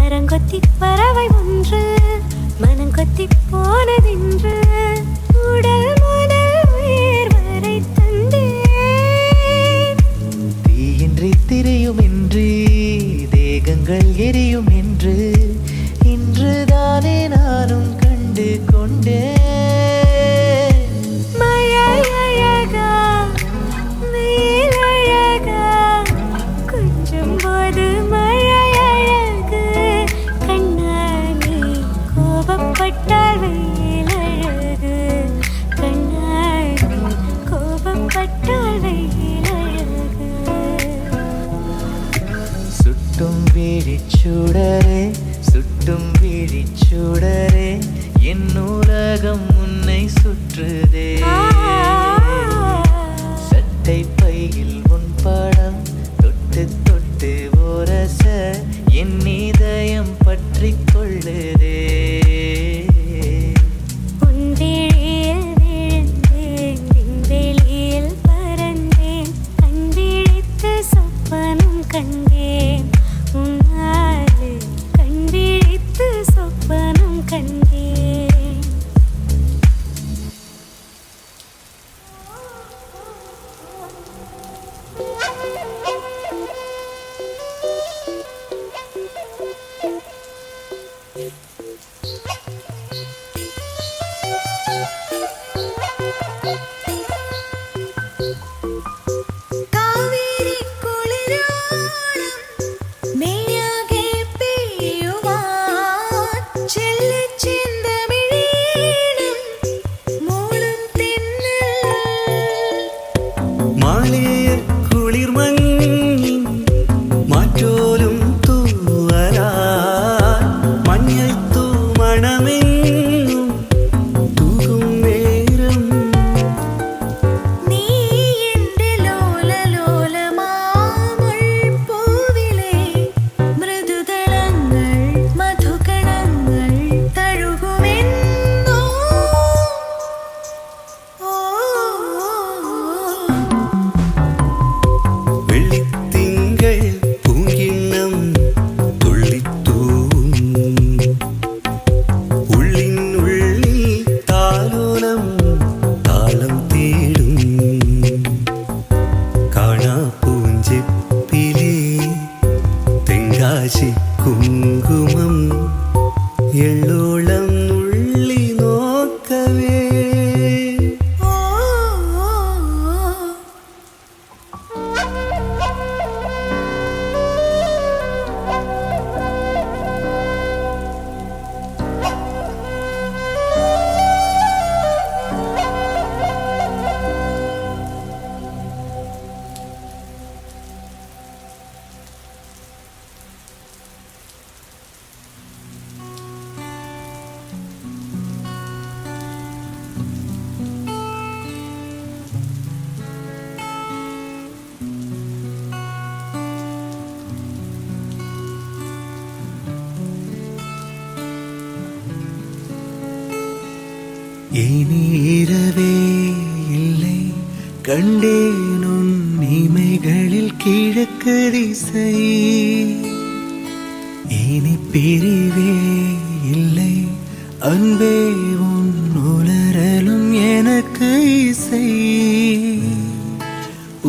மரங்கொத்தி பறவை ஒன்று மனங்கொத்தி போனதென்று உடல் முதல் உயிர் வரை தந்தேன். தீயின்றி திரியும் என்று தேகங்கள் எரியும் என்று இன்றுதானே நானும் கண்டு கொண்டேன். சுட்டும் விழிச்சுடரே சுட்டும் விழிச்சுடரே என் உலகம் உன்னை சுற்றுதே. சட்டை பையில் உன் படம் தொட்டு தொட்டு ஓரச என் இதயம் பற்றி கொள்ளுதே. குங்குமம் எள்ளோளம் உள்ளி நோக்கவே. இனி இரவே இல்லை கண்டேன் உன் இமைகளில் கிழக்கு திசை. இனி பிரிவே இல்லை அன்பே உன் உலரலும் எனக்கு இசை.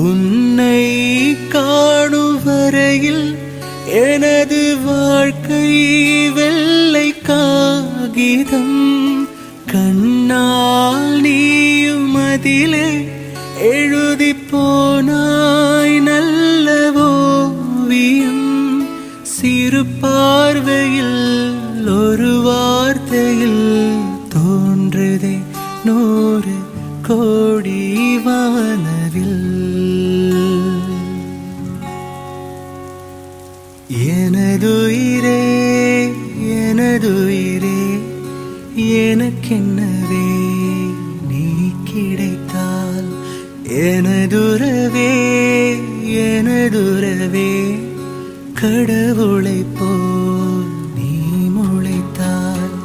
உன்னை காணும் வரையில் எனது வாழ்க்கை வெள்ளை காகிதம். கண்ணால் நீயும் அதிலே எழுதி போனாய் நல்ல ஓவியம். சிறு பார்வையில் ஒரு வார்த்தையில் தோன்றுதே 100 கோடி வானவில். எனதுயிரே எனதுயிரே எனக்கென்னவே நீ கிடைத்தால். எனதுறவே எனதுறவே கடவுளை போல் நீ முளைத்தால்.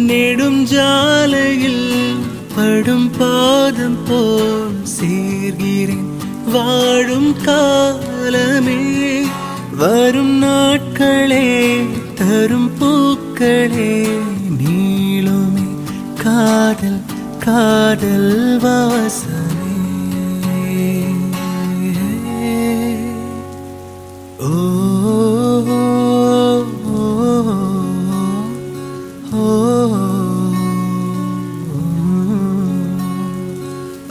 நெடும் ஜாலையில் படும் பாதம் போல் சேர்கிறேன் வாழும் காலமே. வரும் நாட்களே வரும் பூக்களே நீளுமே காதல் காதல் வாசமே. ஓ ஓ, ஓ,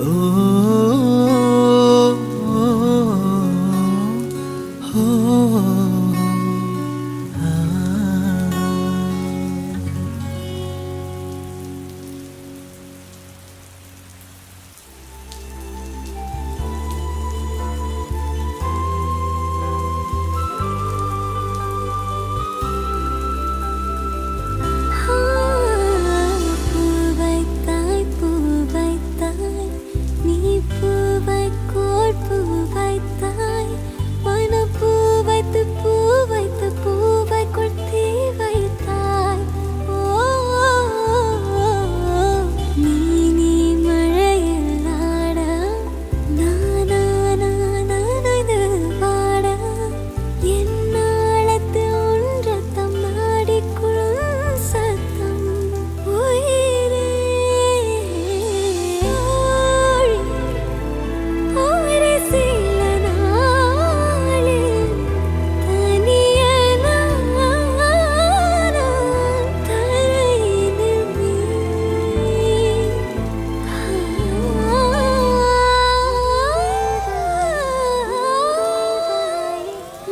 ஓ, பூவைத்தாய் பூவைத்தாய் நீ பூவைக்கோள் பூவைத்தாய் மனப்பூ வைத்து பூவைக்குள் தீ வைத்தாய். ஓ நீ மழையில் ஆட நானது வாட என்னாளத்து ஒன்றத்தம் நாடிக்குழும் சத்தம் உயிரே ஒரு சில நாளில் தனியனா தரையினில் நீ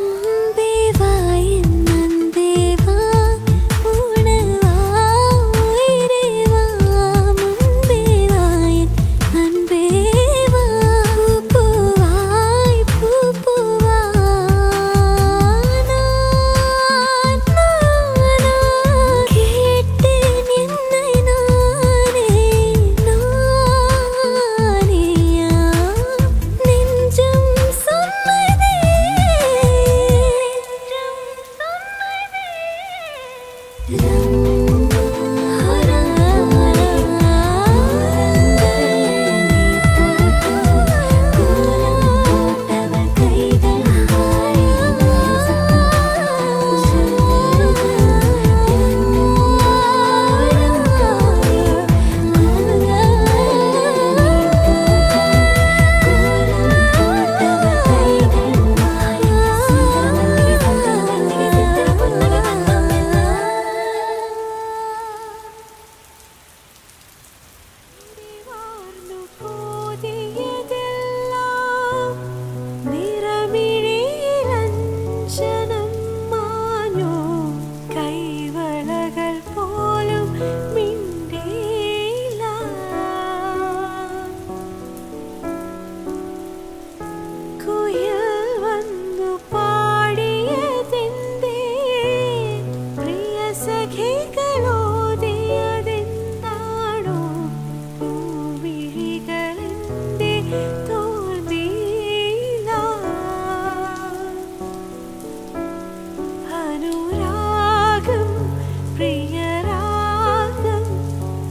அன்பேவா என் அன்பேவா உணவா உயிரேவா முன்பேவா என் அன்பேவா பூப்பூவாய் பூப்பூவா நான் கேட்டேன் என்னை நானேயா நெஞ்சம் சொன்னதே கைவளകൾ പോലും മിണ്ടേല കുയിൽ വന്നു പാടിയതെന്തേ പ്രിയ സഖികളോതിയതെന്താണോ പൂവിഴികളെന്തേ തോൽവിയില അനുരാഗം പ്രിയരാഗം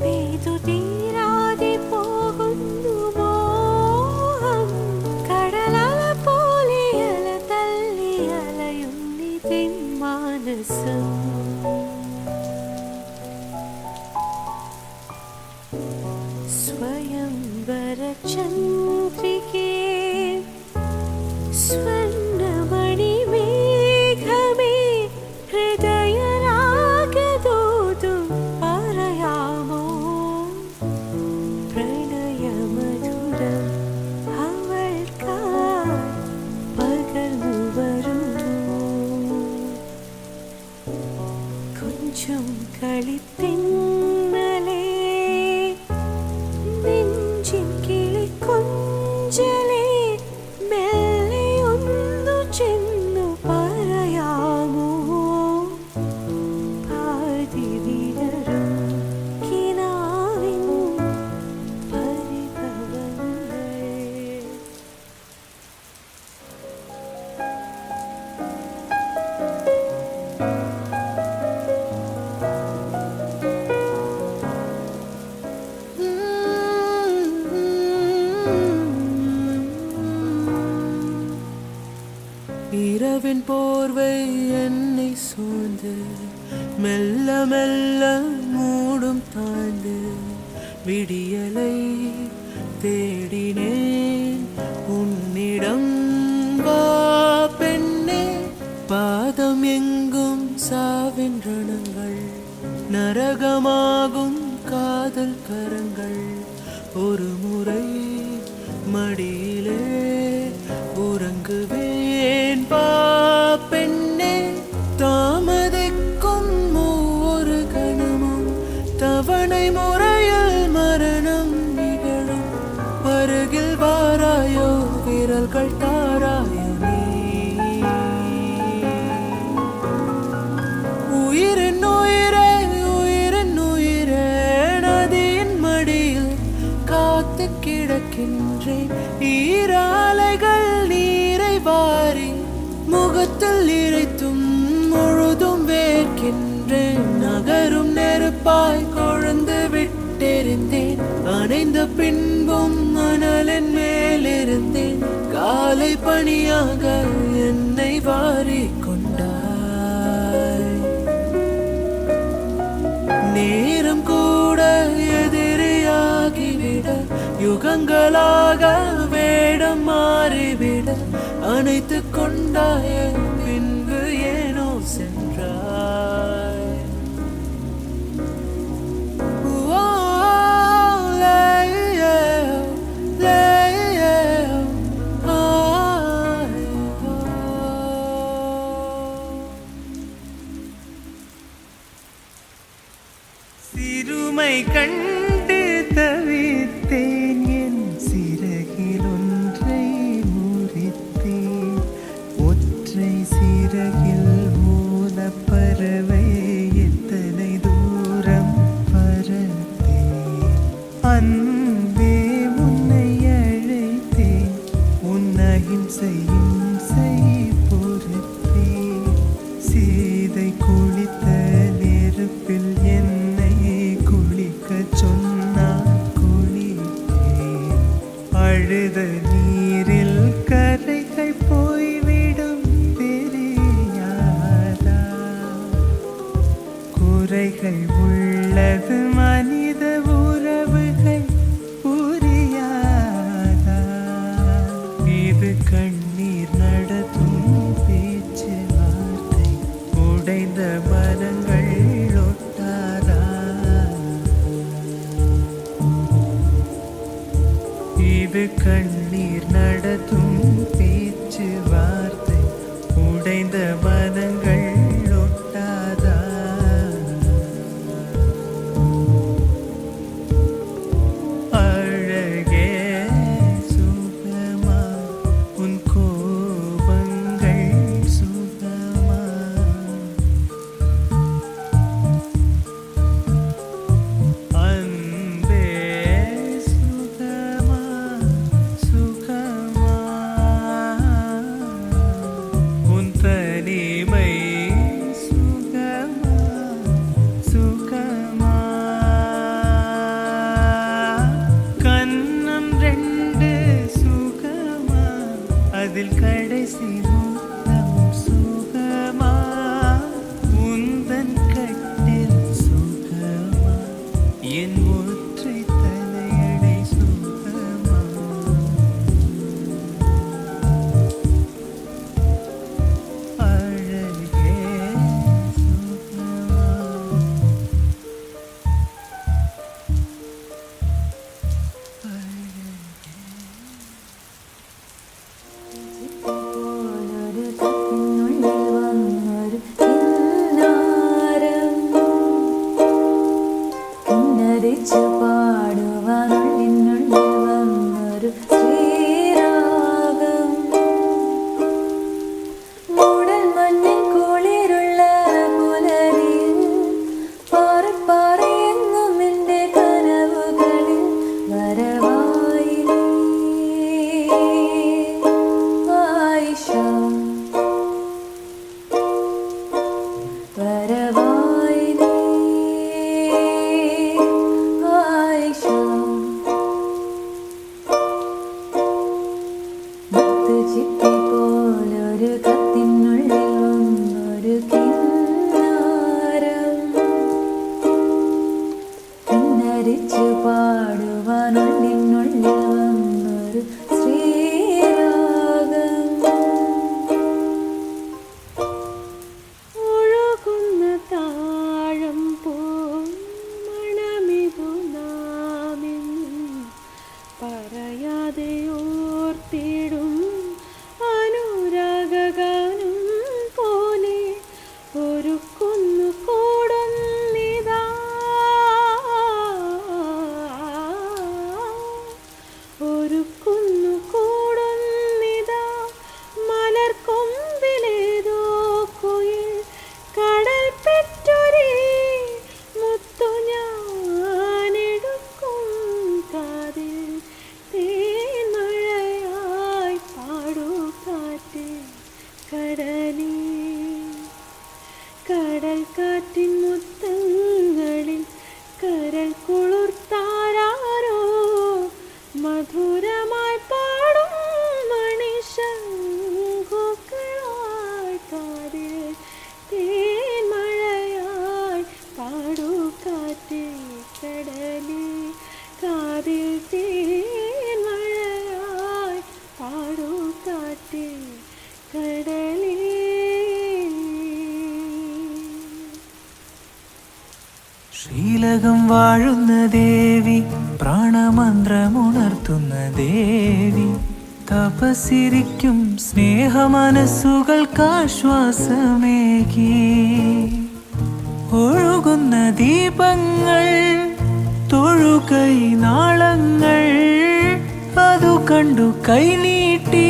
പെയ്തു തീരാതെ പോകുന്നു മോഹം കടലല പോലെ അല തല്ലി അലയുന്നിതിൻ മാനസം സ്വയംവര ചന്ദ്രികേ സ്വർണ്ണമണി മേഘമേ ഹൃദയരാഗദൂതു പറയാമോ പ്രണയമധുരം അവൾക്കായി പകർന്നു വരുന്നു കൊഞ്ചം കളിത്തിന്നലേ നെഞ്ചിൻ കിളി കൊഞ്ചലേ മെല്ലെ ഒന്നു ചെന്നു പറയാമോ പാതി വിടരും കിനാവിൻ പരിഭവങ്ങൾ. மெல்ல மெல்ல மூடும் தாழ்ந்து விடியலை தேடினேன் உன்னிடம் வா பெண்ணே. பாதம் எங்கும் சாவின் ரணங்கள், நரகமாகும் காதல் கரங்கள். ஒரு முறை மடியிலே உறங்குவேன் வா பெண்ணே. தாமதிக்கும் ஒவ்வொரு கணமும் தவணை முறையில் மரணம் நிகழும். அருகில் வாராயோ, விரல்கள் தாராயோ நீ. உயிரின் உயிரே, உயிரின் உயிரே, நதியின் மடியில் காத்து கிடக்கின்றேன். ஈராலைகள் நீரை வாரி முகத்தில் இறைத்தும் முழுதும் வேர்க்கின்றேன். நகரும் நெருப்பாய் கொழுந்து விட்டிருந்தேன். அணைந்த பின்பும் மணலின் மேலிருந்தேன். காலை பணியாக என்னை வாரி கொண்டாய். நேரம் கூட எதிரியாகிவிட, யுகங்களாக வேடம் மாறிவிட அணைத்து கொண்டாய. பின்பு ஏனோ சென்றாய். ஓ, லேயோ, லேயோ, ஆயோ. சிறுமை கண்டு தவித்தேன், என் சிறகில் ஒன்றை முறித்தேன். ஒற்றை சிறகில் மூல பறவை எத்தனை தூரம் பறந்தேன். அன்பே உன்னை அழைத்தேன், உன் அகிம்சை இம்சை பொறுத்தேன். சீதை குளித்த நெருப்பில் என்னை குளிக்கச் சொன்னார், குளித்தேன். அழுத நீரில் கரைகள் போய்விடும் தெரியாதா? குறைகள் உள்ளது மனித உறவுகள் புரியாதா? இது கண்ணீர் நடத்தும் பேச்சு வார்த்தை, உடைந்த மனங்கள் ஒட்டாதா? இது கண்ணீர் நடத்தும் பேச்சு வார்த்தை, உடைந்த மனங்கள் ஒட்டாதா? அழகே சுகமா, உன் கோபங்கள் சுகமா? அன்பே சுகமா, சுகமா? ശ്രീലകം വാഴുന്ന ദേവി, പ്രാണമന്ത്രമുണർത്തുന്ന ദേവി, തപസിരിക്കും സ്നേഹമനസ്സുകൾക്കാശ്വാസമേകി. ഒഴുകുന്ന ദീപങ്ങൾ, തൊഴുകൈ നാളങ്ങൾ, അതു കണ്ടു കൈനീട്ടി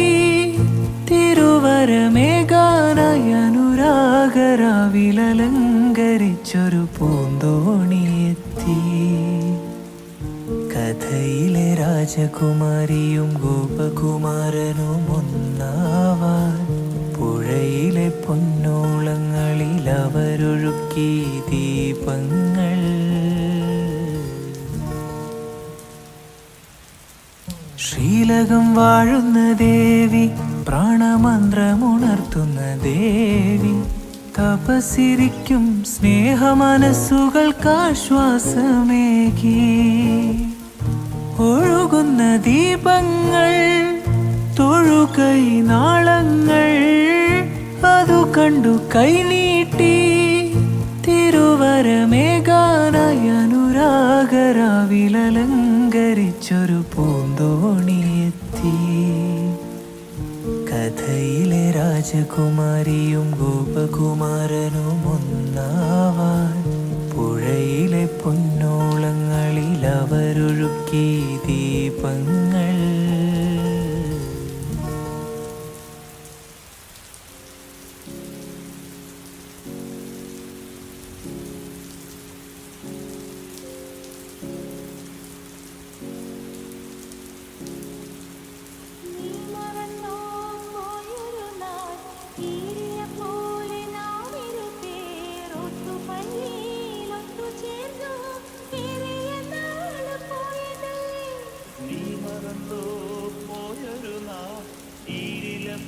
തിരുവരമേകാനായി അനുരാഗരാവിലലങ്കരിച്ചൊരു പൂന്തോണിയെത്തി. കഥയിലെ രാജകുമാരിയും ഗോപകുമാരനും ഒന്നാവാൻ പുഴയിലെ പൊന്നോളങ്ങളിൽ അവരൊഴുക്കി ദീപങ്ങൾ. ശ്രീലകം വാഴുന്ന ദേവി, പ്രാണമന്ത്രമുണർത്തുന്ന ദേവി, തപസിരിക്കും സ്നേഹമനസ്സുകൾക്കാശ്വാസമേകി. ഒഴുകുന്ന ദീപങ്ങൾ, തൊഴുകൈ നാളങ്ങൾ, അതു കണ്ടു കൈനീട്ടി തിരുവരമേകാനായി അനുരാഗരാവിലലങ്കരിച്ചൊരു പൂന്തോണിയെത്തി. കഥയിലെ രാജകുമാരിയും ഗോപകുമാരനും ഒന്നാവാൻ പുഴയിലെ പൊന്നോളങ്ങളിൽ അവരൊഴുക്കി ദീപങ്ങൾ.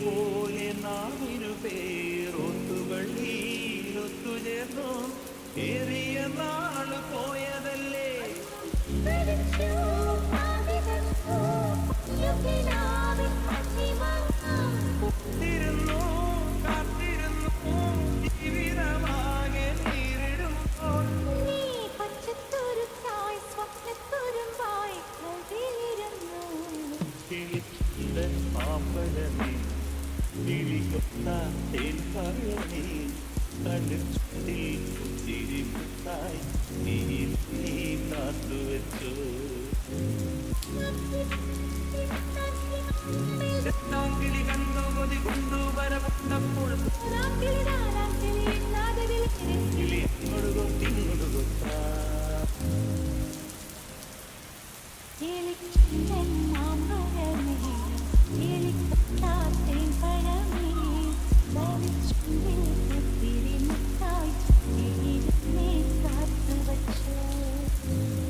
പോലെ നാമിരുപേരൊത്തുവള്ളിയിലൊത്തുചേർന്നു ഏറിയ നാള് പോയതല്ലേ. കാത്തിരുന്നു കാത്തിരുന്നു ജീവിതമാകെ നേരിടുമ്പോൾ മാമ്പഴമേ കിളികൊത്ത തേൻ പറയണേ കണ്ണിൽ പുത്തിരി മുത്തായി നീ കാത്തുവെച്ചു. കിളി കണ്ടു കൊതി കൊണ്ടു വരവപ്പോൾ കിളി അങ്ങോട് കൊത്തിങ്ങോട് കൊത്താ.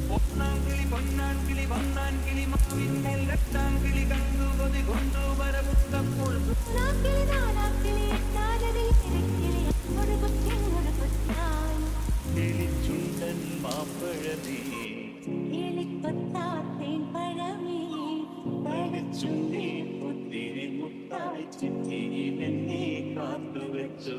പൊന്നാൻകിളി പൊന്നാൻകിളി മാവിന്മേൽ രട്ടാൻകിളി കണ്ടു കൊതി കൊണ്ടു വരവുത്തപ്പോൾ കിളിച്ചുണ്ടൻ മാമ്പഴമേ ചുണ്ടി പുത്തിരി മുത്തായി ചിറ്റി എന്നെ കാത്തുവെച്ചു.